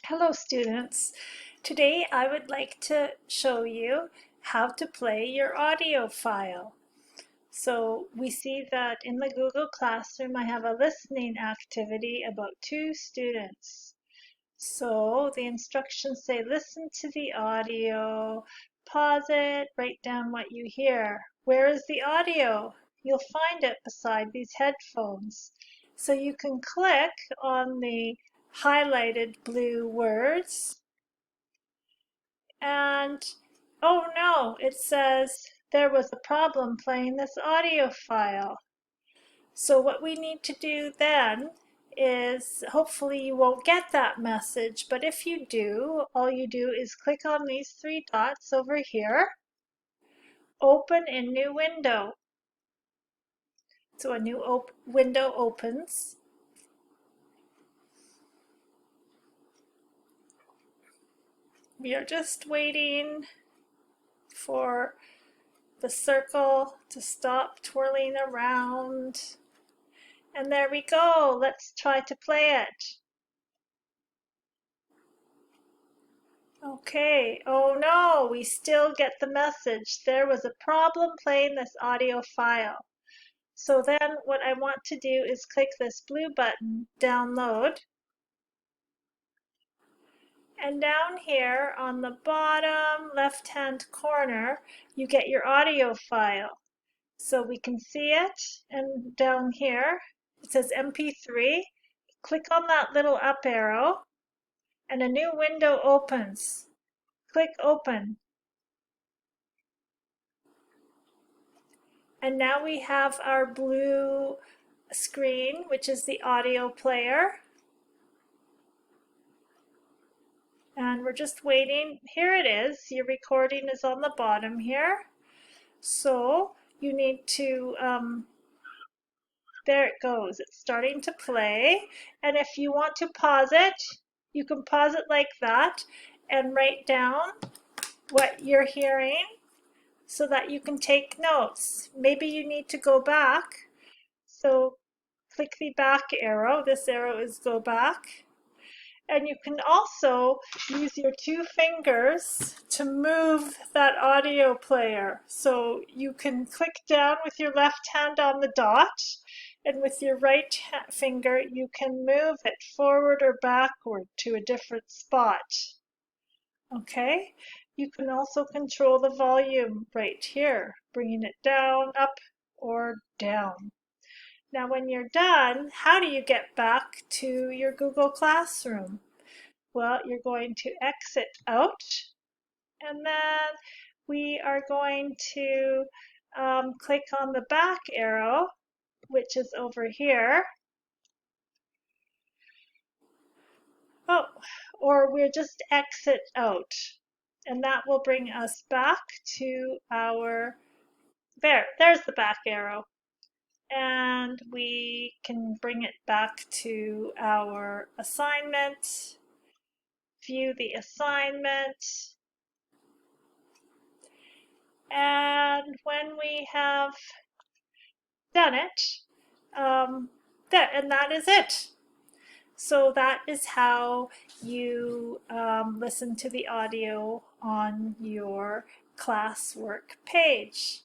Hello students. Today I would like to show you how to play your audio file. So we see that in the Google Classroom I have a listening activity about 2 students. So the instructions say listen to the audio, pause it, write down what you hear. Where is the audio? You'll find it beside these headphones. So you can click on the highlighted blue words and oh no, it says there was a problem playing this audio file. So what we need to do then is hopefully you won't get that message, but if you do, all you do is click on these 3 dots over here, open in new window. So a new window opens. We are just waiting for the circle to stop twirling around. And there we go. Let's try to play it. Okay, oh no, we still get the message. There was a problem playing this audio file. So then what I want to do is click this blue button, download. And down here on the bottom left-hand corner, you get your audio file. So we can see it, and down here it says MP3. Click on that little up arrow and a new window opens. Click open. And now we have our blue screen, which is the audio player. And we're just waiting. Here it is. Your recording is on the bottom here. So you need to, there it goes. It's starting to play. And if you want to pause it, you can pause it like that and write down what you're hearing so that you can take notes. Maybe you need to go back. So click the back arrow. This arrow is go back. And you can also use your 2 fingers to move that audio player. So you can click down with your left hand on the dot, and with your right finger you can move it forward or backward to a different spot. Okay? You can also control the volume right here, bringing it down, up, or down. Now when you're done, how do you get back to your Google Classroom? Well, you're going to exit out, and then we are going to click on the back arrow, which is over here. Oh, or we'll just exit out, and that will bring us back to our, there's the back arrow. And we can bring it back to our assignment, view the assignment, and when we have done it, and that is it. So that is how you listen to the audio on your classwork page.